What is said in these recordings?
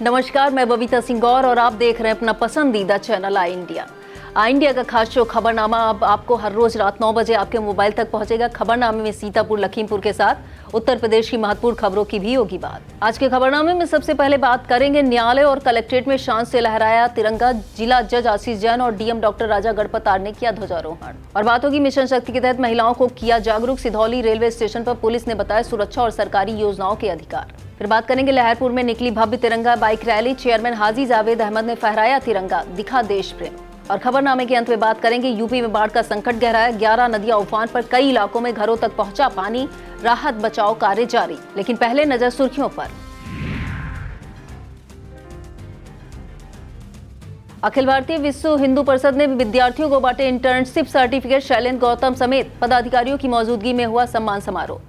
नमस्कार, मैं बबीता सिंह गौर और आप देख रहे हैं अपना पसंदीदा चैनल आई इंडिया। आई इंडिया का खास शो खबरनामा अब आपको हर रोज रात 9 बजे आपके मोबाइल तक पहुंचेगा। खबरनामे में सीतापुर, लखीमपुर के साथ उत्तर प्रदेश की महत्वपूर्ण खबरों की भी होगी बात। आज के खबरनामे में सबसे पहले बात करेंगे न्यायालय और कलेक्ट्रेट में शान से लहराया तिरंगा। जिला जज आशीष जैन और डीएम डॉक्टर राजा गढ़पतार ने किया ध्वजारोहण। और बात होगी मिशन शक्ति के तहत महिलाओं को किया जागरूक। सिधौली रेलवे स्टेशन पर पुलिस ने बताया सुरक्षा और सरकारी योजनाओं के अधिकार। फिर बात करेंगे लहरपुर में निकली भव्य तिरंगा बाइक रैली। चेयरमैन हाजी जावेद अहमद ने फहराया तिरंगा, दिखा देश प्रेम। और खबरनामे के अंत में बात करेंगे यूपी में बाढ़ का संकट गहराया। 11 नदियां उफान पर, कई इलाकों में घरों तक पहुंचा पानी। राहत बचाव कार्य जारी। लेकिन पहले नजर सुर्खियों पर। अखिल भारतीय विश्व हिंदू परिषद ने विद्यार्थियों को बांटे इंटर्नशिप सर्टिफिकेट। शैलेंद्र गौतम समेत पदाधिकारियों की मौजूदगी में हुआ सम्मान समारोह।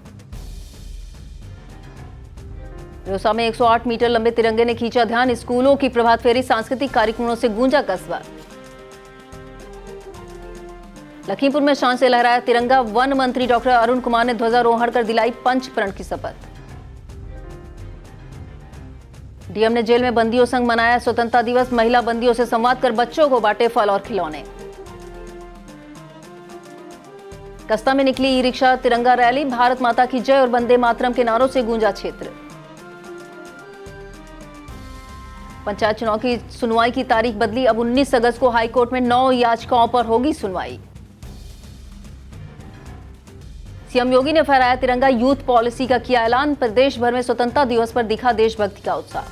रोसा में 108 मीटर लंबे तिरंगे ने खींचा ध्यान। स्कूलों की प्रभात फेरी, सांस्कृतिक कार्यक्रमों से गूंजा कस्बा। लखीमपुर में शान से लहराया तिरंगा। वन मंत्री डॉक्टर अरुण कुमार ने ध्वजारोहण कर दिलाई पंच प्रण की शपथ। डीएम ने जेल में बंदियों संग मनाया स्वतंत्रता दिवस। महिला बंदियों से संवाद कर बच्चों को बांटे फल और खिलौने। कस्बा में निकली ई रिक्शा तिरंगा रैली। भारत माता की जय और वंदे मातरम के नारों से गूंजा क्षेत्र। पंचायत चुनाव की सुनवाई की तारीख बदली। अब 19 अगस्त को हाईकोर्ट में 9 याचिकाओं पर होगी सुनवाई। सीएम योगी ने फहराया तिरंगा। यूथ पॉलिसी का किया ऐलान। प्रदेश भर में स्वतंत्रता दिवस पर दिखा देशभक्ति का उत्साह।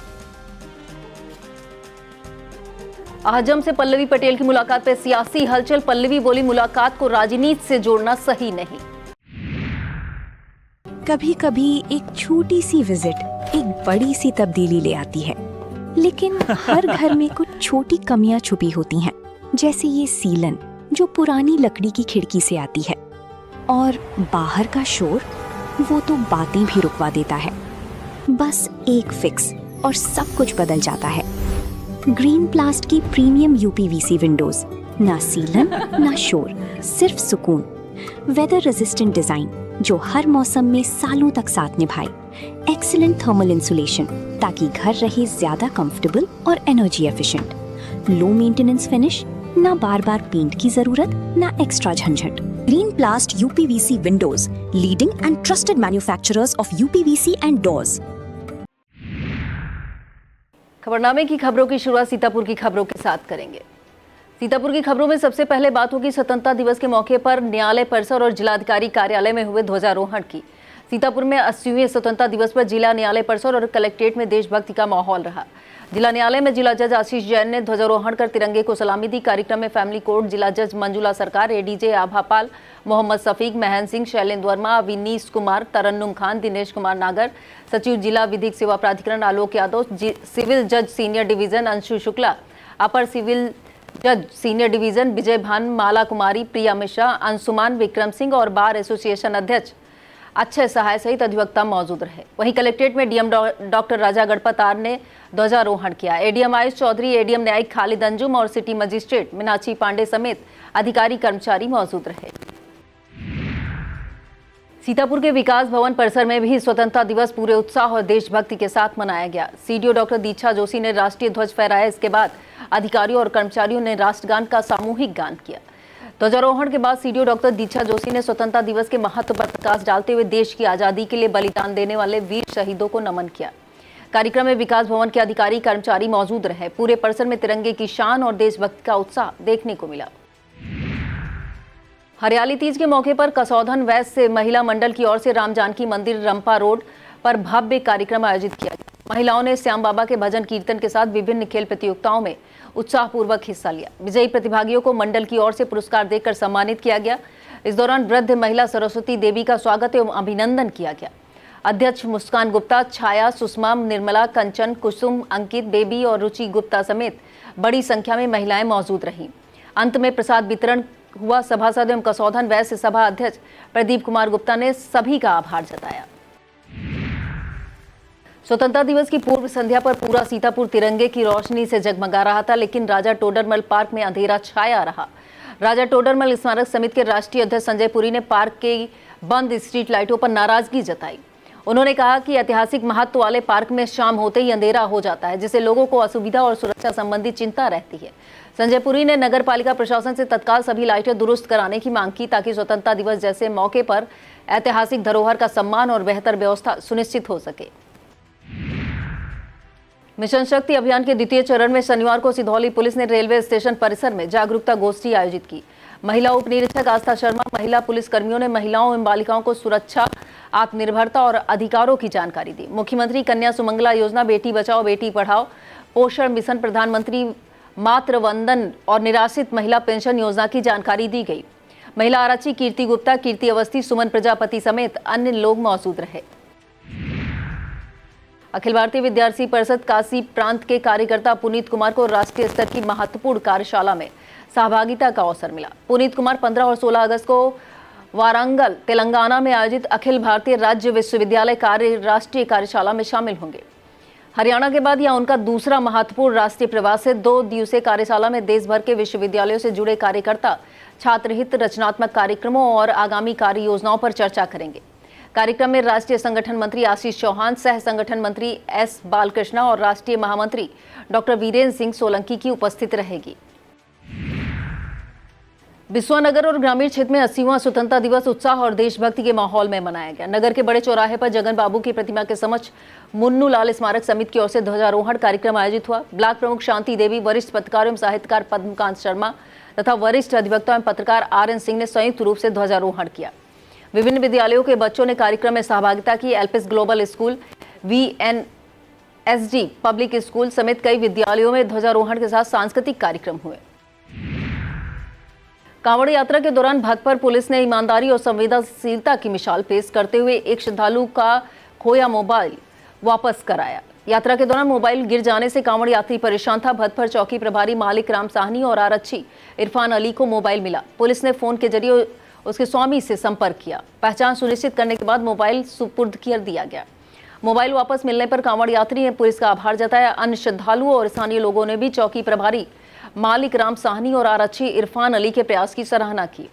आजम से पल्लवी पटेल की मुलाकात पर सियासी हलचल। पल्लवी बोली मुलाकात को राजनीति से जोड़ना सही नहीं। कभी कभी एक छोटी सी विजिट एक बड़ी सी तब्दीली ले आती है, लेकिन हर घर में कुछ छोटी कमियां छुपी होती हैं, जैसे ये सीलन जो पुरानी लकड़ी की खिड़की से आती है, और बाहर का शोर वो तो बातें भी रुकवा देता है। बस एक फिक्स और सब कुछ बदल जाता है। ग्रीन प्लास्ट की प्रीमियम यूपीवीसी विंडोज, ना सीलन ना शोर, सिर्फ सुकून। वेदर रेजिस्टेंट डिजाइन जो हर मौसम में सालों तक साथ निभाए। एक्सीलेंट थर्मल इंसुलेशन ताकि घर रहे ज्यादा कंफर्टेबल और energy efficient. Low maintenance finish, ना बार बार पेंट की जरूरत, ना एक्स्ट्रा झंझट। Green Plast UPVC windows, leading and trusted manufacturers of UPVC and doors. खबरनामे की खबरों की शुरुआत सीतापुर की खबरों के साथ करेंगे। सीतापुर की खबरों में सबसे पहले बात होगी स्वतंत्रता दिवस के मौके पर न्यायालय परिसर और जिलाधिकारी कार्यालय में हुए ध्वजारोहण की। सीतापुर में 80वें स्वतंत्रता दिवस पर जिला न्यायालय परिसर और कलेक्ट्रेट में देशभक्ति का माहौल रहा। जिला न्यायालय में जिला जज आशीष जैन ने ध्वजारोहण कर तिरंगे को सलामी दी। कार्यक्रम में फैमिली कोर्ट, जिला जज मंजुला सरकार, एडीजे आभापाल, मोहम्मद सफीक, महन सिंह, शैलेंद्र वर्मा, विनीश कुमार, तरन्नुम खान, दिनेश कुमार नागर, सचिव जिला विधिक सेवा प्राधिकरण आलोक यादव, सिविल जज सीनियर डिवीजन अंशु शुक्ला, अपर सिविल जज सीनियर डिवीजन विजय भान, माला कुमारी, प्रिया मिश्रा, अंशुमान विक्रम सिंह और बार एसोसिएशन अध्यक्ष अक्षय सहाय सहित अधिवक्ता मौजूद रहे। वहीं कलेक्ट्रेट में डीएम डॉक्टर राजा गढ़पतार ने ध्वजारोहण किया। एडीएम आयुष चौधरी, एडीएम न्यायिक खालिद अंजुम और सिटी मजिस्ट्रेट मीनाक्षी पांडे समेत अधिकारी कर्मचारी मौजूद रहे। सीतापुर के विकास भवन परिसर में भी स्वतंत्रता दिवस पूरे उत्साह और देशभक्ति के साथ मनाया गया। सीडीओ डॉक्टर दीक्षा जोशी ने राष्ट्रीय ध्वज फहराया। इसके बाद अधिकारियों और कर्मचारियों ने राष्ट्रगान का सामूहिक गान किया। ध्वजारोहण के बाद सीडीओ डॉक्टर दीक्षा जोशी ने स्वतंत्रता दिवस के महत्व पर प्रकाश डालते हुए देश की आजादी के लिए बलिदान देने वाले वीर शहीदों को नमन किया। कार्यक्रम में विकास भवन के अधिकारी कर्मचारी मौजूद रहे। पूरे परिसर में तिरंगे की शान और देशभक्ति का उत्साह देखने को मिला। हरियाली तीज के मौके पर कसौधन वेस्ट से महिला मंडल की ओर से राम जानकी मंदिर रंपा रोड पर भव्य कार्यक्रम आयोजित किया गया। महिलाओं ने श्याम बाबा के भजन कीर्तन के साथ विभिन्न खेल प्रतियोगिताओं में उत्साहपूर्वक हिस्सा लिया। विजयी प्रतिभागियों को मंडल की ओर से पुरस्कार देकर सम्मानित किया गया। इस दौरान वृद्ध महिला सरस्वती देवी का स्वागत एवं अभिनंदन किया गया। अध्यक्ष मुस्कान गुप्ता, छाया, सुषमा, निर्मला, कंचन, कुसुम, अंकित, बेबी और रुचि गुप्ता समेत बड़ी संख्या में महिलाएं मौजूद रहीं। अंत में प्रसाद वितरण हुआ। सभासद एवं कसौधन वैश्य सभा अध्यक्ष प्रदीप कुमार गुप्ता ने सभी का आभार जताया। स्वतंत्रता दिवस की पूर्व संध्या पर पूरा सीतापुर तिरंगे की रोशनी से जगमगा रहा था, लेकिन राजा टोडरमल पार्क में अंधेरा छाया रहा। राजा टोडरमल स्मारक समिति के राष्ट्रीय अध्यक्ष संजय पुरी ने पार्क के बंद स्ट्रीट लाइटों पर नाराजगी जताई। उन्होंने कहा कि ऐतिहासिक महत्व वाले पार्क में शाम होते ही अंधेरा हो जाता है, जिससे लोगों को असुविधा और सुरक्षा संबंधी चिंता रहती है। संजय पुरी ने नगर पालिका प्रशासन से तत्काल सभी लाइटें दुरुस्त कराने की मांग की, ताकि स्वतंत्रता दिवस जैसे मौके पर ऐतिहासिक धरोहर का सम्मान और बेहतर व्यवस्था सुनिश्चित हो सके। मिशन शक्ति अभियान के द्वितीय चरण में शनिवार को सिधौली पुलिस ने रेलवे स्टेशन परिसर में जागरूकता गोष्ठी आयोजित की। महिला उप निरीक्षक आस्था शर्मा, महिला पुलिस कर्मियों ने महिलाओं एवं बालिकाओं को सुरक्षा, आत्मनिर्भरता और अधिकारों की जानकारी दी। मुख्यमंत्री कन्या सुमंगला योजना, बेटी बचाओ बेटी पढ़ाओ, पोषण मिशन, प्रधानमंत्री मातृ वंदन और निराश्रित महिला पेंशन योजना की जानकारी दी गई। महिला आरक्षी कीर्ति गुप्ता, कीर्ति अवस्थी, सुमन प्रजापति समेत अन्य लोग मौजूद रहे। अखिल भारतीय विद्यार्थी परिषद काशी प्रांत के कार्यकर्ता पुनीत कुमार को राष्ट्रीय स्तर की महत्वपूर्ण कार्यशाला में सहभागिता का अवसर मिला। पुनीत कुमार 15 और 16 अगस्त को वारंगल, तेलंगाना में आयोजित अखिल भारतीय राज्य विश्वविद्यालय राष्ट्रीय कार्यशाला में शामिल होंगे। हरियाणा के बाद यह उनका दूसरा महत्वपूर्ण राष्ट्रीय प्रवास है। 2 दिवसीय कार्यशाला में देश भर के विश्वविद्यालयों से जुड़े कार्यकर्ता छात्र हित, रचनात्मक कार्यक्रमों और आगामी कार्य योजनाओं पर चर्चा करेंगे। कार्यक्रम में राष्ट्रीय संगठन मंत्री आशीष चौहान, सह संगठन मंत्री एस बालकृष्णा और राष्ट्रीय महामंत्री डॉक्टर वीरेंद्र सिंह सोलंकी की उपस्थित रहेगी। बिस्वा और ग्रामीण क्षेत्र में 80वां स्वतंत्रता दिवस उत्साह और देशभक्ति के माहौल में मनाया गया। नगर के बड़े चौराहे पर जगन बाबू की प्रतिमा के समक्ष मुन्नू लाल स्मारक समिति की ओर से ध्वजारोहण कार्यक्रम आयोजित हुआ। ब्लॉक प्रमुख शांति देवी, वरिष्ठ पत्रकार एवं साहित्यकार पद्मकांत शर्मा तथा वरिष्ठ अधिवक्ता एवं पत्रकार RN सिंह ने संयुक्त रूप से ध्वजारोहण किया। विभिन्न विद्यालयों के बच्चों ने कार्यक्रम में सहभागिता की। Elpis Global School, VNSD public school समेत कई विद्यालयों में ध्वजारोहण के साथ सांस्कृतिक कार्यक्रम हुए। कांवड़ यात्रा के दौरान भतपर पुलिस ने ईमानदारी और संवेदनशीलता की मिसाल पेश करते हुए एक श्रद्धालु का खोया मोबाइल वापस कराया। यात्रा के दौरान मोबाइल गिर जाने से कांवड़ यात्री परेशान था। भतपर चौकी प्रभारी मालिक राम साहनी और आरक्षी इरफान अली को मोबाइल मिला। पुलिस ने फोन के जरिए उसके स्वामी से संपर्क किया। पहचान सुनिश्चित करने के बाद मोबाइल सुपुर्द कर दिया गया। मोबाइल वापस मिलने पर कांवड़ यात्री ने पुलिस का आभार जताया। अन्य श्रद्धालुओं और स्थानीय लोगों ने भी चौकी प्रभारी मालिक राम साहनी और आरक्षी इरफान अली के प्रयास की सराहना की।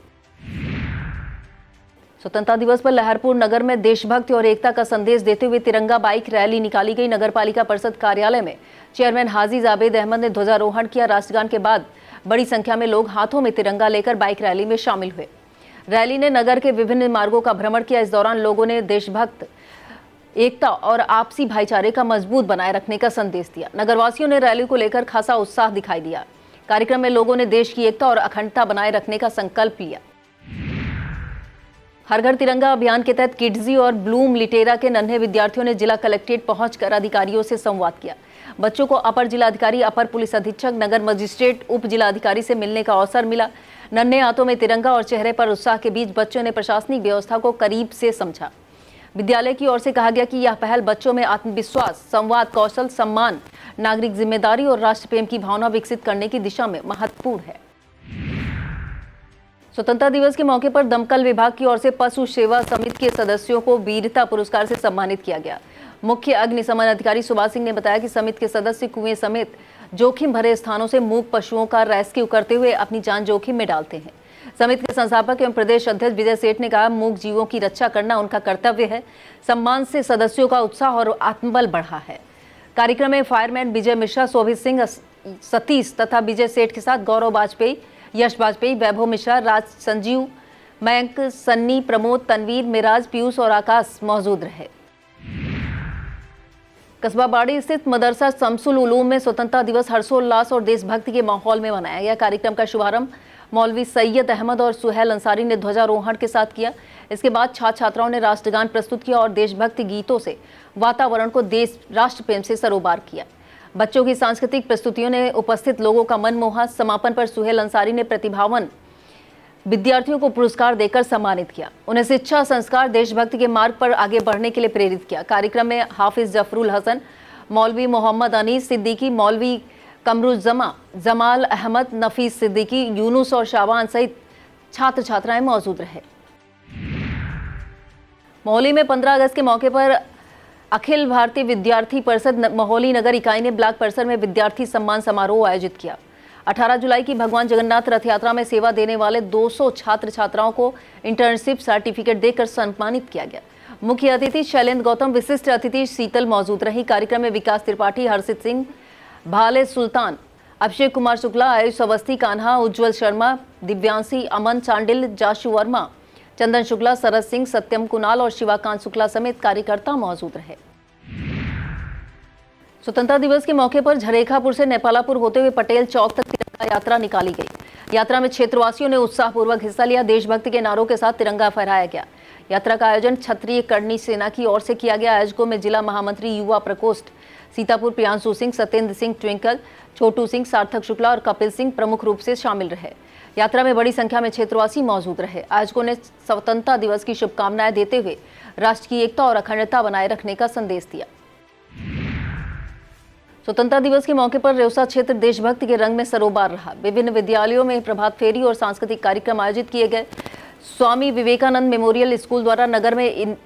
स्वतंत्रता दिवस पर लहरपुर नगर में देशभक्ति और एकता का संदेश देते हुए तिरंगा बाइक रैली निकाली गई। नगर पालिका परिषद कार्यालय में चेयरमैन हाजी जावेद अहमद ने ध्वजारोहण किया। राष्ट्रगान के बाद बड़ी संख्या में लोग हाथों में तिरंगा लेकर बाइक रैली में शामिल हुए। रैली ने नगर के विभिन्न मार्गों का भ्रमण किया। इस दौरान लोगों ने देशभक्त, एकता और आपसी भाईचारे का मजबूत बनाए रखने का संदेश दिया। नगरवासियों ने रैली को लेकर खासा उत्साह दिखाई दिया। कार्यक्रम में लोगों ने देश की एकता और अखंडता बनाए रखने का संकल्प लिया। हर घर तिरंगा अभियान के तहत किड्जी और ब्लूम लिटेरा के नन्हे विद्यार्थियों ने जिला कलेक्ट्रेट पहुंचकर अधिकारियों से संवाद किया। बच्चों को अपर जिलाधिकारी, अपर पुलिस अधीक्षक, नगर मजिस्ट्रेट, उप जिलाधिकारी से मिलने का अवसर मिला। नन्हे हाथों में तिरंगा और चेहरे पर उत्साह के बीच बच्चों ने प्रशासनिक व्यवस्था को करीब से समझा। विद्यालय की ओर से कहा गया कि यह पहल बच्चों में आत्मविश्वास, संवाद कौशल, सम्मान, नागरिक जिम्मेदारी और राष्ट्र प्रेम की भावना विकसित करने की दिशा में महत्वपूर्ण है। स्वतंत्रता दिवस के मौके पर दमकल विभाग की ओर से पशु सेवा समिति के सदस्यों को वीरता पुरस्कार से सम्मानित किया गया। मुख्य अग्निशमन अधिकारी सुभाष सिंह ने बताया कि समिति के सदस्य कुएं समेत जोखिम भरे स्थानों से मूक पशुओं का रेस्क्यू करते हुए अपनी जान जोखिम में डालते हैं। समिति के संस्थापक एवं प्रदेश अध्यक्ष विजय सेठ ने कहा, मूक जीवों की रक्षा करना उनका कर्तव्य है। सम्मान से सदस्यों का उत्साह और आत्मबल बढ़ा है। कार्यक्रम में फायरमैन विजय मिश्रा, शोभित सिंह, सतीश तथा विजय सेठ के साथ गौरव वाजपेयी, यश वाजपेयी, वैभव मिश्रा, राज, संजीव, मयंक, सन्नी, प्रमोद, तनवीर, मिराज, पीयूष और आकाश मौजूद रहे। कस्बा बाड़ी स्थित मदरसा शमसुल उलूम में स्वतंत्रता दिवस हर्षोल्लास और देशभक्ति के माहौल में मनाया गया। कार्यक्रम का शुभारंभ मौलवी सैयद अहमद और सुहेल अंसारी ने ध्वजारोहण के साथ किया। इसके बाद छात्र छात्राओं ने राष्ट्रगान प्रस्तुत किया और देशभक्ति गीतों से वातावरण को देश राष्ट्र प्रेम से सरोबार किया। बच्चों की सांस्कृतिक प्रस्तुतियों ने उपस्थित लोगों का मन मोहा। समापन पर सुहेल अंसारी ने प्रतिभावान विद्यार्थियों को पुरस्कार देकर सम्मानित किया। उन्हें शिक्षा, संस्कार, देशभक्ति के मार्ग पर आगे बढ़ने के लिए प्रेरित किया। कार्यक्रम में हाफिज जफरुल हसन, मौलवी मोहम्मद अनीस सिद्दीकी, मौलवी कमरुज्जमा, जमाल अहमद, नफीस सिद्दीकी, यूनुस और शाबान सहित छात्र छात्राएं मौजूद रहे। मोहाली में 15 अगस्त के मौके पर अखिल भारतीय विद्यार्थी परिषद मोहाली नगर इकाई ने ब्लॉक परिसर में विद्यार्थी सम्मान समारोह आयोजित किया। 18 जुलाई की भगवान जगन्नाथ रथ यात्रा में सेवा देने वाले 200 छात्र छात्राओं को इंटर्नशिप सर्टिफिकेट देकर सम्मानित किया गया। मुख्य अतिथि शैलेंद्र गौतम, विशिष्ट अतिथि शीतल मौजूद रही। कार्यक्रम में विकास त्रिपाठी, हर्षित सिंह, भाले सुल्तान, अभिषेक कुमार शुक्ला, आयुष अवस्थी, कान्हा, उज्जवल शर्मा, दिव्यांशी, अमन चांडिल, जाशु वर्मा, चंदन शुक्ला, सरस सिंह, सत्यम कुणाल और शिवाकांत शुक्ला समेत कार्यकर्ता मौजूद रहे। स्वतंत्रता दिवस के मौके पर झरेखापुर से नेपालापुर होते हुए पटेल चौक तक तिरंगा यात्रा निकाली गई। यात्रा में क्षेत्रवासियों ने उत्साहपूर्वक हिस्सा लिया। देशभक्ति के नारों के साथ तिरंगा फहराया गया। यात्रा का आयोजन क्षत्रिय करनी सेना की ओर से किया गया। आयोजकों में जिला महामंत्री युवा प्रकोष्ठ सीतापुर प्रियांशु सिंह, सत्येंद्र सिंह ट्विंकल, छोटू सिंह, सार्थक शुक्ला और कपिल सिंह प्रमुख रूप से शामिल रहे। यात्रा में बड़ी संख्या में क्षेत्रवासी मौजूद रहे। आयोजकों ने स्वतंत्रता दिवस की शुभकामनाएं देते हुए राष्ट्र की एकता और अखंडता बनाए रखने का संदेश दिया। स्वतंत्रता दिवस के मौके पर रेउसा क्षेत्र देशभक्ति के रंग में सरोबार रहा। विभिन्न विद्यालयों में प्रभात फेरी और सांस्कृतिक कार्यक्रम आयोजित किए गए। स्वामी विवेकानंद मेमोरियल स्कूल द्वारा नगर में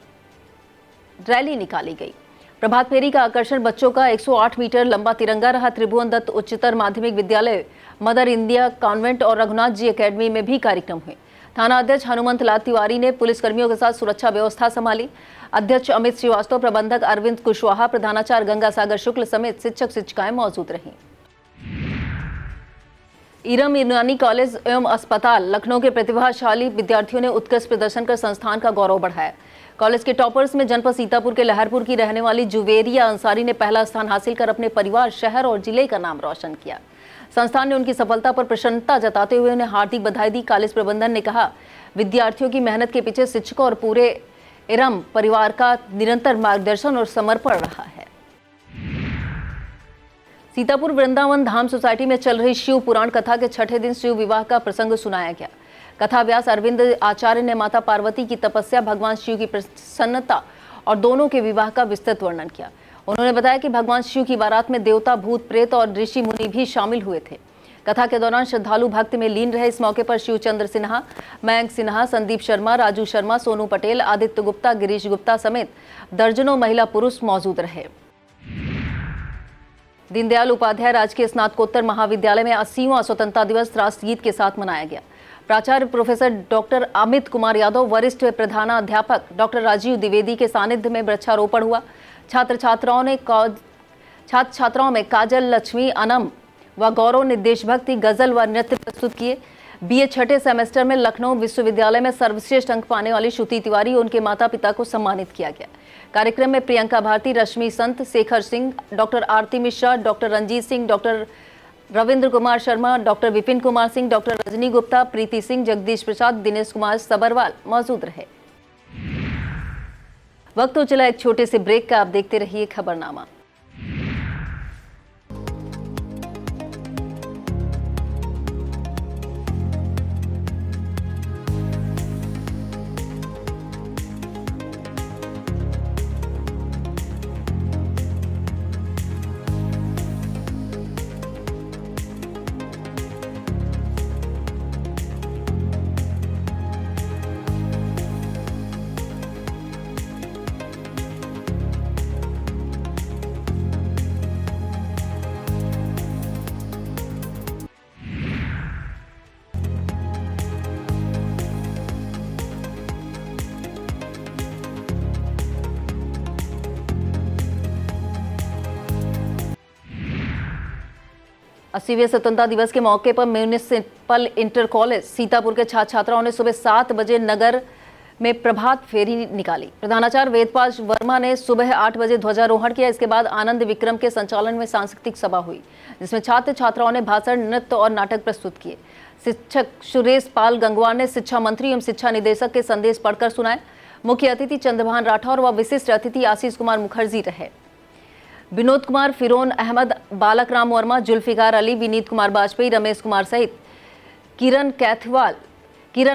रैली निकाली गई। प्रभात फेरी का आकर्षण बच्चों का 108 मीटर लंबा तिरंगा रहा। त्रिभुवन दत्त उच्चतर माध्यमिक विद्यालय, मदर इंडिया कॉन्वेंट और रघुनाथ जी एकेडमी में भी कार्यक्रम हुए। थाना अध्यक्ष हनुमंत लाल तिवारी ने पुलिसकर्मियों के साथ सुरक्षा व्यवस्था संभाली। अध्यक्ष अमित श्रीवास्तव, प्रबंधक अरविंद कुशवाहा, प्रधानाचार्य गंगा सागर शुक्ल समेत शिक्षक शिक्षिकाएं मौजूद रहीं। इरम यूनानी कॉलेज एवं अस्पताल लखनऊ के प्रतिभाशाली विद्यार्थियों ने उत्कृष्ट प्रदर्शन कर संस्थान का गौरव बढ़ाया। कॉलेज के टॉपर्स में जनपद सीतापुर के लहरपुर की रहने वाली जुवेरिया अंसारी ने पहला स्थान हासिल कर अपने परिवार, शहर और जिले का नाम रोशन किया। संस्थान ने उनकी सफलता पर प्रसन्नता जताते हुए उन्हें हार्दिक बधाई दी। कॉलेज प्रबंधन ने कहा, विद्यार्थियों की मेहनत के पीछे शिक्षकों और पूरे इरम परिवार का निरंतर मार्गदर्शन और समर्पण रहा है। सीतापुर वृंदावन धाम सोसाइटी में चल रही शिव पुराण कथा के छठे दिन शिव विवाह का प्रसंग सुनाया गया। कथा व्यास अरविंद आचार्य ने माता पार्वती की तपस्या, भगवान शिव की प्रसन्नता और दोनों के विवाह का विस्तृत वर्णन किया। उन्होंने बताया कि भगवान शिव की बारात में देवता, भूत, प्रेत और ऋषि मुनि भी शामिल हुए थे। कथा के दौरान श्रद्धालु भक्ति में लीन रहे। इस मौके पर शिवचंद्र सिन्हा, मयंक सिन्हा, संदीप शर्मा, राजू शर्मा, सोनू पटेल, आदित्य गुप्ता, गिरीश गुप्ता समेत दर्जनों महिला पुरुष मौजूद रहे। दीनदयाल उपाध्याय राजकीय स्नातकोत्तर महाविद्यालय में 80वां स्वतंत्रता दिवस राष्ट्रगीत के साथ मनाया गया। प्राचार्य प्रोफेसर डॉक्टर अमित कुमार यादव, वरिष्ठ प्रधानाध्यापक डॉक्टर राजीव द्विवेदी के सानिध्य में वृक्षारोपण हुआ। छात्र छात्राओं में काजल, लक्ष्मी, अनम व गौरव ने देशभक्ति, गजल व नृत्य प्रस्तुत किए। बीए छठे सेमेस्टर में लखनऊ विश्वविद्यालय में सर्वश्रेष्ठ अंक पाने वाली श्रुति तिवारी और उनके माता पिता को सम्मानित किया गया। कार्यक्रम में Priyanka Bharti, Rashmi Sant, Shekhar Singh, doctor Aarti Mishra, doctor Ranjit Singh, doctor Ravindra Kumar Sharma, doctor Vipin Kumar Singh, doctor Rajni Gupta, Preeti Singh, Jagdish Prasad, Dinesh Kumar Sabharwal मौजूद रहे। वक्त हो चला एक छोटे से ब्रेक का। आप देखते रहिए खबरनामा। अस्सीवें स्वतंत्रता दिवस के मौके पर म्यूनिसिपल इंटर कॉलेज सीतापुर के छात्र छात्राओं ने सुबह 7 बजे नगर में प्रभात फेरी निकाली। प्रधानाचार्य वेदपाल वर्मा ने सुबह 8 बजे ध्वजारोहण किया। इसके बाद आनंद विक्रम के संचालन में सांस्कृतिक सभा हुई, जिसमें छात्र छात्राओं ने भाषण, नृत्य और नाटक प्रस्तुत किए। शिक्षक सुरेश पाल गंगवार ने शिक्षा मंत्री एवं शिक्षा निदेशक के संदेश पढ़कर सुनाए। मुख्य अतिथि चंद्रभान राठौर व विशिष्ट अतिथि आशीष कुमार मुखर्जी रहे। विनोद कुमार, फिरोन अहमद, बालक राम वर्मा, जुल्फिकार अली, विनीत कुमार वाजपेयी, रमेश कुमार सहित किरण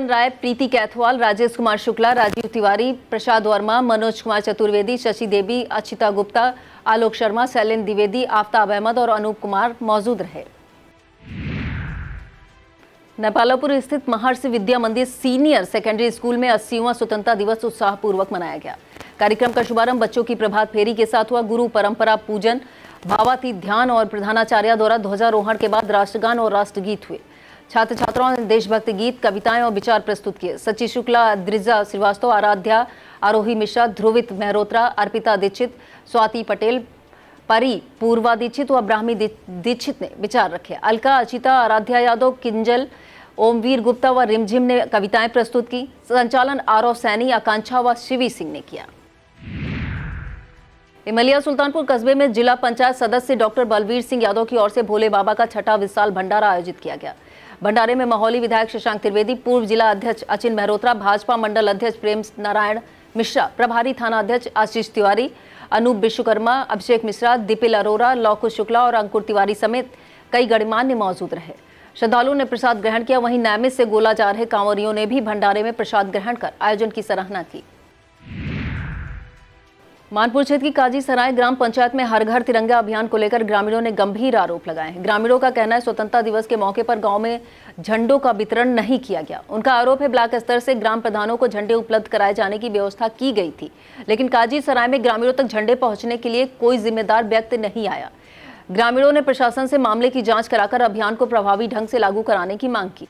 राय, प्रीति कैथवाल, राजेश कुमार शुक्ला, राजीव तिवारी, प्रसाद वर्मा, मनोज कुमार चतुर्वेदी, शशि देवी, अक्षिता गुप्ता, आलोक शर्मा, शैलेंद्र द्विवेदी, आफ्ताब अहमद और अनूप कुमार मौजूद रहे। नेपालापुर स्थित महर्षि विद्या मंदिर सीनियर सेकेंडरी स्कूल में 80वां स्वतंत्रता दिवस उत्साहपूर्वक मनाया गया। कार्यक्रम का शुभारंभ बच्चों की प्रभात फेरी के साथ हुआ। गुरु परंपरा पूजन, भावातीत ध्यान और प्रधानाचार्य द्वारा ध्वजारोहण के बाद राष्ट्रगान और राष्ट्रगीत हुए। छात्र छात्राओं ने देशभक्ति गीत, कविताएं और विचार प्रस्तुत किए। सची शुक्ला, द्रिजा श्रीवास्तव, आराध्या आरोही मिश्रा, ध्रुवित मेहरोत्रा, अर्पिता दीक्षित, स्वाति पटेल, परी पूर्वा दीक्षित व ब्राह्मी दीक्षित ने विचार रखे। अलका, अचिता, आराध्या यादव, किंजल, ओमवीर गुप्ता व रिमझिम ने कविताएं प्रस्तुत की। संचालन आरव सैनी, आकांक्षा व शिवी सिंह ने किया। इमलिया सुल्तानपुर कस्बे में जिला पंचायत सदस्य डॉक्टर बलवीर सिंह यादव की ओर से भोले बाबा का छठा विशाल भंडारा आयोजित किया गया। भंडारे में महोली विधायक शशांक त्रिवेदी, पूर्व जिला अध्यक्ष अचिन मेहरोत्रा, भाजपा मंडल अध्यक्ष प्रेम नारायण मिश्रा, प्रभारी थाना अध्यक्ष आशीष तिवारी, अनूप विश्वकर्मा, अभिषेक मिश्रा, दीपिल अरोरा, लौकुश शुक्ला और अंकुर तिवारी समेत कई गणमान्य मौजूद रहे। श्रद्धालुओं ने प्रसाद ग्रहण किया। वहीं नैमिष से गोला जा रहे कांवरियों ने भी भंडारे में प्रसाद ग्रहण कर आयोजन की सराहना की। मानपुर क्षेत्र की काजी सराय ग्राम पंचायत में हर घर तिरंगा अभियान को लेकर ग्रामीणों ने गंभीर आरोप लगाए हैं। ग्रामीणों का कहना है स्वतंत्रता दिवस के मौके पर गांव में झंडों का वितरण नहीं किया गया। उनका आरोप है ब्लॉक स्तर से ग्राम प्रधानों को झंडे उपलब्ध कराए जाने की व्यवस्था की गई थी, लेकिन काजी सराय में ग्रामीणों तक झंडे पहुंचने के लिए कोई जिम्मेदार व्यक्ति नहीं आया। ग्रामीणों ने प्रशासन से मामले की जांच कराकर अभियान को प्रभावी ढंग से लागू कराने की मांग की।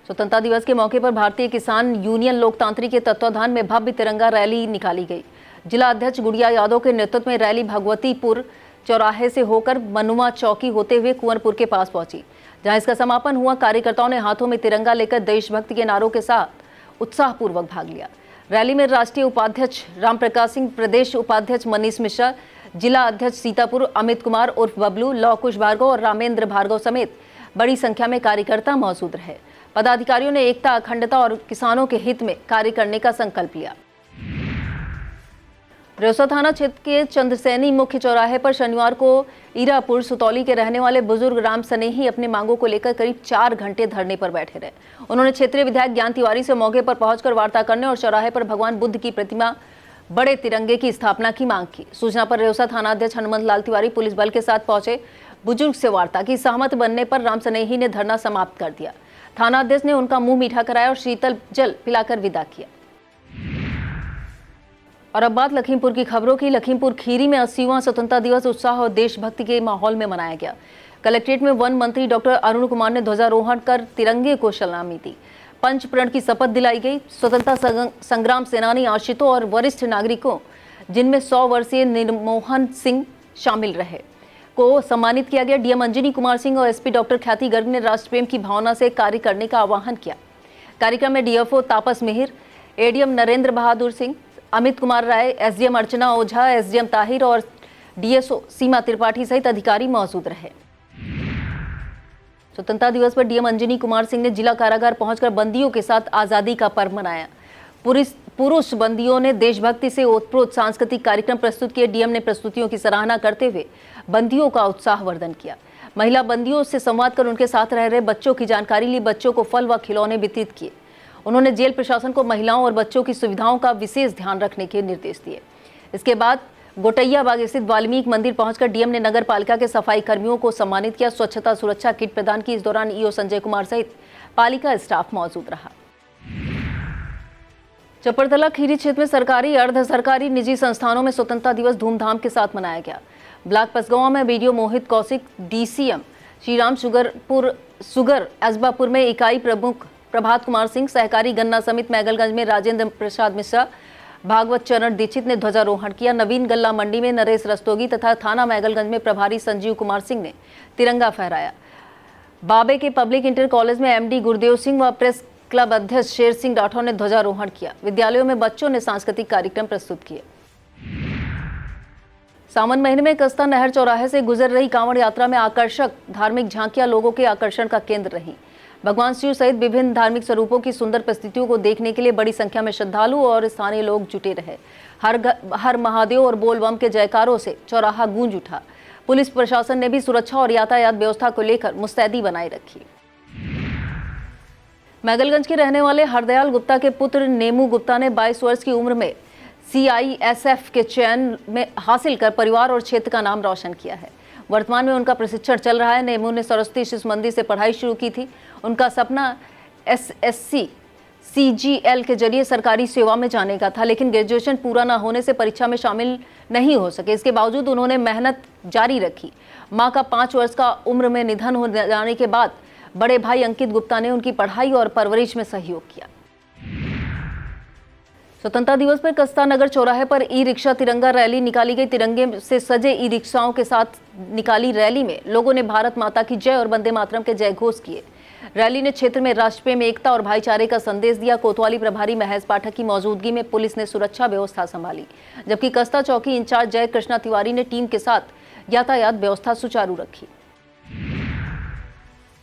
स्वतंत्रता दिवस के मौके पर भारतीय किसान यूनियन लोकतांत्रिक के तत्वाधान में भव्य तिरंगा रैली निकाली गई। जिला अध्यक्ष गुड़िया यादव के नेतृत्व में रैली भगवतीपुर चौराहे से होकर मनुआ चौकी होते हुए कुंवरपुर के पास पहुंची, जहां इसका समापन हुआ। कार्यकर्ताओं ने हाथों में तिरंगा लेकर देशभक्ति के नारों के साथ उत्साहपूर्वक भाग लिया। रैली में राष्ट्रीय उपाध्यक्ष रामप्रकाश सिंह, प्रदेश उपाध्यक्ष मनीष मिश्रा, जिला अध्यक्ष सीतापुर अमित कुमार उर्फ बबलू, लौकुश भार्गव और रामेंद्र भार्गव समेत बड़ी संख्या में कार्यकर्ता मौजूद रहे। पदाधिकारियों ने एकता, अखंडता और किसानों के हित में कार्य करने का संकल्प लिया। रेउसा थाना क्षेत्र के चंद्रसैनी मुख्य चौराहे पर शनिवार को ईरापुर सुतौली के रहने वाले बुजुर्ग राम सनेही अपनी मांगों को लेकर करीब 4 घंटे धरने पर बैठे रहे। उन्होंने क्षेत्रीय विधायक ज्ञान तिवारी से मौके पर पहुंचकर वार्ता करने और चौराहे पर भगवान बुद्ध की प्रतिमा बड़े तिरंगे की स्थापना की मांग की। सूचना पर रेउसा थाना अध्यक्ष हनुमंत लाल तिवारी पुलिस बल के साथ पहुंचे। बुजुर्ग से वार्ता की सहमत बनने पर राम सनेही ने धरना समाप्त कर दिया। थाना अध्यक्ष ने उनका मुंह मीठा कराया और शीतल जल पिलाकर विदा किया। और अब बात लखीमपुर की खबरों की। लखीमपुर खीरी में 80वां स्वतंत्रता दिवस उत्साह और देशभक्ति के माहौल में मनाया गया। कलेक्ट्रेट में वन मंत्री डॉक्टर अरुण कुमार ने ध्वजारोहण कर तिरंगे को सलामी दी। पंच प्रण की शपथ दिलाई गई। स्वतंत्रता संग्राम सेनानी आश्रितों और वरिष्ठ नागरिकों, जिनमें 100 वर्षीय निर्मोहन सिंह शामिल रहे, को सम्मानित किया गया। डीएम अंजनी कुमार सिंह और एसपी डॉक्टर ख्याति गर्ग ने राष्ट्र प्रेम की भावना से कार्य करने का आह्वान किया। कार्यक्रम में डीएफओ तापस मिहिर, एडीएम नरेंद्र बहादुर सिंह, अमित कुमार राय, एसडीएम अर्चना ओझा, एसडीएम ताहिर और डीएसओ सीमा त्रिपाठी सहित अधिकारी मौजूद रहे। स्वतंत्रता दिवस पर डीएम अंजनी कुमार सिंह ने जिला कारागार पहुंचकर बंदियों के साथ आजादी का पर्व मनाया। पुरुष बंदियों ने देशभक्ति से ओतप्रोत सांस्कृतिक कार्यक्रम प्रस्तुत किए। डीएम ने प्रस्तुतियों की सराहना करते हुए बंदियों का उत्साहवर्धन किया। महिला बंदियों से संवाद कर उनके साथ रह रहे बच्चों की जानकारी ली। बच्चों को फल व खिलौने वितरित किए। उन्होंने जेल प्रशासन को महिलाओं और बच्चों की सुविधाओं का विशेष ध्यान रखने के निर्देश दिए। इसके बाद गोटैया बाग स्थित वाल्मीकि मंदिर पहुंचकर डीएम ने नगर पालिका के सफाई कर्मियों को सम्मानित किया। स्वच्छता सुरक्षा किट प्रदान की। इस दौरान ईओ संजय कुमार सहित पालिका स्टाफ मौजूद रहा। चपरतला खीरी क्षेत्र में सरकारी, अर्ध सरकारी, निजी संस्थानों में स्वतंत्रता दिवस धूमधाम के साथ मनाया गया। ब्लॉक पसगांव में बीडीओ मोहित कौशिक, डीसीएम श्रीराम सुगर एसबापुर में इकाई प्रमुख प्रभात कुमार सिंह, सहकारी गन्ना समिति मैगलगंज में राजेंद्र प्रसाद मिश्रा, भागवत चरण दीक्षित ने ध्वजारोहण किया। नवीन गल्ला मंडी में नरेश रस्तोगी तथा थाना मैगलगंज में प्रभारी संजीव कुमार सिंह ने तिरंगा फहराया। बाबे के पब्लिक इंटर कॉलेज में एमडी गुरुदेव सिंह व प्रेस क्लब अध्यक्ष शेर सिंह राठौर ने ध्वजारोहण किया। विद्यालयों में बच्चों ने सांस्कृतिक कार्यक्रम प्रस्तुत किए। सावन महीने में कस्ता नहर चौराहे से गुजर रही कांवड़ यात्रा में आकर्षक धार्मिक झांकियां लोगों के आकर्षण का केंद्र रही। भगवान शिव सहित विभिन्न धार्मिक स्वरूपों की सुंदर प्रस्तुतियों को देखने के लिए बड़ी संख्या में श्रद्धालु और स्थानीय लोग जुटे रहे। हर महादेव और बोलबम के जयकारों से चौराहा गूंज उठा। पुलिस प्रशासन ने भी सुरक्षा और यातायात व्यवस्था को लेकर मुस्तैदी बनाए रखी। मैगलगंज के रहने वाले हरदयाल गुप्ता के पुत्र नेमू गुप्ता ने 22 वर्ष की उम्र में CISF के चयन में हासिल कर परिवार और क्षेत्र का नाम रोशन किया है। वर्तमान में उनका प्रशिक्षण चल रहा है। नेमू ने सरस्वती शिशु मंदिर से पढ़ाई शुरू की थी। उनका सपना SSC CGL के जरिए सरकारी सेवा में जाने का था, लेकिन ग्रेजुएशन पूरा न होने से परीक्षा में शामिल नहीं हो सके। इसके बावजूद उन्होंने मेहनत जारी रखी। मां का 5 वर्ष का उम्र में निधन हो जाने के बाद बड़े भाई अंकित गुप्ता ने उनकी पढ़ाई और परवरिश में सहयोग किया। स्वतंत्रता दिवस पर कस्ता नगर चौराहे पर ई रिक्शा तिरंगा रैली निकाली गई। तिरंगे से सजे ई रिक्शाओं के साथ निकाली रैली में लोगों ने भारत माता की जय और वंदे मातरम के जय घोष किए। रैली ने क्षेत्र में राष्ट्रप्रेम, एकता और भाईचारे का संदेश दिया। कोतवाली प्रभारी महेश पाठक की मौजूदगी में पुलिस ने सुरक्षा व्यवस्था संभाली, जबकि कस्ता चौकी इंचार्ज जय कृष्णा तिवारी ने टीम के साथ यातायात व्यवस्था सुचारू रखी।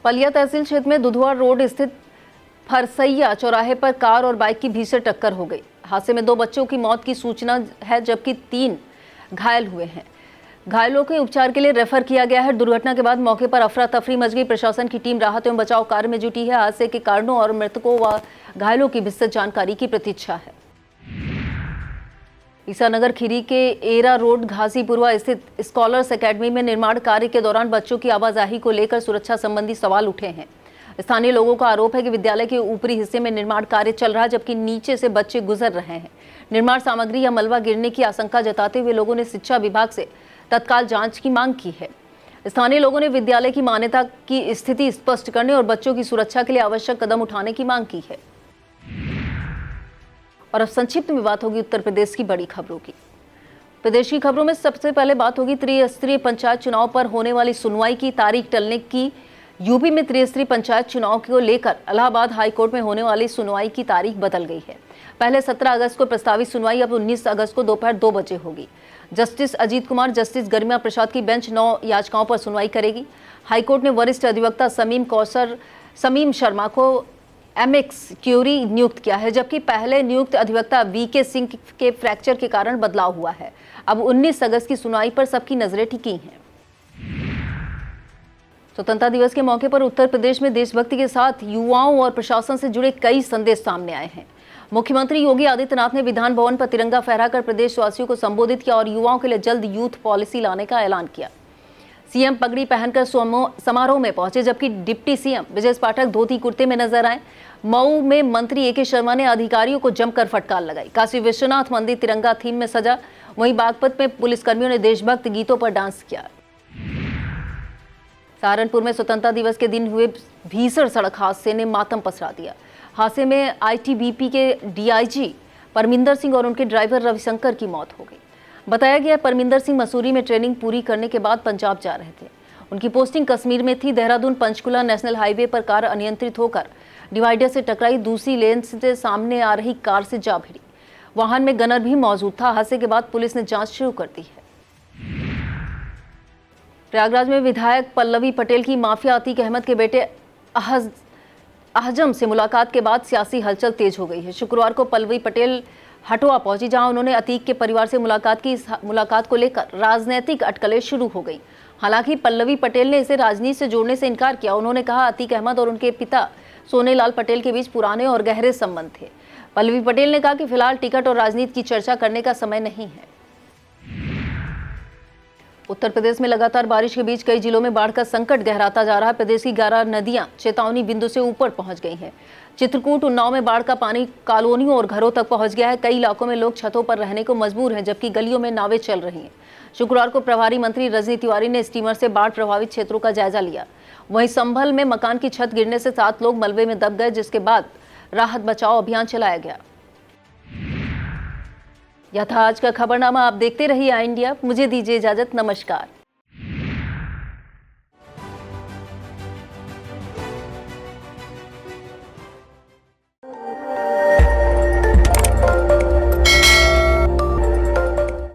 पलिया तहसील क्षेत्र में दुधवा रोड स्थित फरसैया चौराहे पर कार और बाइक की भीषण टक्कर हो गई। हादसे में 2 बच्चों की मौत की सूचना है, जबकि 3 घायल हुए हैं। घायलों को उपचार के लिए रेफर किया गया है। दुर्घटना के बाद मौके पर अफरा तफरी मच गई। प्रशासन की टीम राहत एवं बचाव कार्य में जुटी है। हादसे के कारणों और मृतकों व घायलों की विस्तृत जानकारी की प्रतीक्षा है। ईसानगर खीरी के एरा रोड घासीपुरवा स्थित स्कॉलर्स एकेडमी में निर्माण कार्य के दौरान बच्चों की आवाजाही को लेकर सुरक्षा संबंधी सवाल उठे हैं। स्थानीय लोगों का आरोप है कि विद्यालय के ऊपरी हिस्से में निर्माण कार्य चल रहा है, जबकि नीचे से बच्चे गुजर रहे हैं। निर्माण सामग्री या मलबा गिरने की आशंका जताते हुए लोगों ने शिक्षा विभाग से तत्काल जांच की मांग की है। स्थानीय लोगों ने विद्यालय की मान्यता की स्थिति स्पष्ट करने और बच्चों की सुरक्षा के लिए आवश्यक कदम उठाने की मांग की है। और अब संक्षिप्त में बात होगी उत्तर प्रदेश की बड़ी खबरों की। प्रदेश की खबरों में सबसे पहले बात होगी त्रिस्तरीय पंचायत चुनाव पर होने वाली सुनवाई की तारीख टलने की। यूपी में त्रिस्तरीय पंचायत चुनाव को लेकर इलाहाबाद हाईकोर्ट में होने वाली सुनवाई की तारीख बदल गई है। पहले 17 अगस्त को प्रस्तावित सुनवाई अब 19 अगस्त को दोपहर 2 बजे होगी। जस्टिस अजीत कुमार, जस्टिस गरिमा प्रसाद की बेंच 9 याचिकाओं पर सुनवाई करेगी। हाईकोर्ट ने वरिष्ठ अधिवक्ता समीम शर्मा को एमएक्स क्यूरी नियुक्त किया है, जबकि पहले नियुक्त अधिवक्ता वीके सिंह के फ्रैक्चर के कारण बदलाव हुआ है। अब 19 अगस्त की सुनवाई पर सबकी नजरें टिकी हैं। स्वतंत्रता दिवस के मौके पर उत्तर प्रदेश में देशभक्ति के साथ युवाओं और प्रशासन से जुड़े कई संदेश सामने आए हैं। मुख्यमंत्री योगी आदित्यनाथ ने विधान भवन पर तिरंगा फहराकर प्रदेशवासियों को संबोधित किया और युवाओं के लिए जल्द यूथ पॉलिसी लाने का ऐलान किया। सीएम पगड़ी पहनकर समारोह में पहुंचे, जबकि डिप्टी सीएम विजय पाठक धोती कुर्ते में नजर आए। मऊ में मंत्री एके शर्मा ने अधिकारियों को जमकर फटकार लगाई। काशी विश्वनाथ मंदिर तिरंगा थीम में सजा। वहीं बागपत में पुलिसकर्मियों ने देशभक्त गीतों पर डांस किया। सहारनपुर में स्वतंत्रता दिवस के दिन हुए भीषण सड़क हादसे ने मातम पसरा दिया। हादसे में आईटीबीपी के डीआईजी परमिंदर सिंह और उनके ड्राइवर रविशंकर की मौत हो गई। बताया गया परमिंदर सिंह मसूरी में ट्रेनिंग पूरी करने के बाद पंजाब जा रहे थे। उनकी पोस्टिंग कश्मीर में थी। देहरादून पंचकुला नेशनल हाईवे पर कार अनियंत्रित होकर डिवाइडर से टकराई। दूसरी लेन से सामने आ रही कार से जा भिड़ी। वाहन में गनर भी मौजूद था। हादसे के बाद पुलिस ने जांच शुरू कर दी है। प्रयागराज में विधायक पल्लवी पटेल की माफिया अतीक अहमद के बेटे अहजम से मुलाकात के बाद सियासी हलचल तेज हो गई है। शुक्रवार को पल्लवी पटेल हटवा पहुंची, जहां उन्होंने अतीक के परिवार से मुलाकात की। इस मुलाकात को लेकर राजनीतिक अटकलें शुरू हो गई। हालांकि पल्लवी पटेल ने इसे राजनीति से जोड़ने से इनकार किया। उन्होंने कहा अतीक अहमद और उनके पिता सोनेलाल पटेल के बीच पुराने और गहरे संबंध थे। पल्लवी पटेल ने कहा कि फिलहाल टिकट और राजनीति की चर्चा करने का समय नहीं है। उत्तर प्रदेश में लगातार बारिश के बीच कई जिलों में बाढ़ का संकट गहराता जा रहा है। प्रदेश की 11 नदियां चेतावनी बिंदु से ऊपर पहुंच गई हैं। चित्रकूट, उन्नाव में बाढ़ का पानी कॉलोनियों और घरों तक पहुंच गया है। कई इलाकों में लोग छतों पर रहने को मजबूर हैं, जबकि गलियों में नावें चल रही हैं। शुक्रवार को प्रभारी मंत्री रजनी तिवारी ने स्टीमर से बाढ़ प्रभावित क्षेत्रों का जायजा लिया। वहीं संभल में मकान की छत गिरने से 7 लोग मलबे में दब गए, जिसके बाद राहत बचाव अभियान चलाया गया। यह था आज का खबरनामा। आप देखते रहिए आई इंडिया। मुझे दीजिए इजाजत। नमस्कार।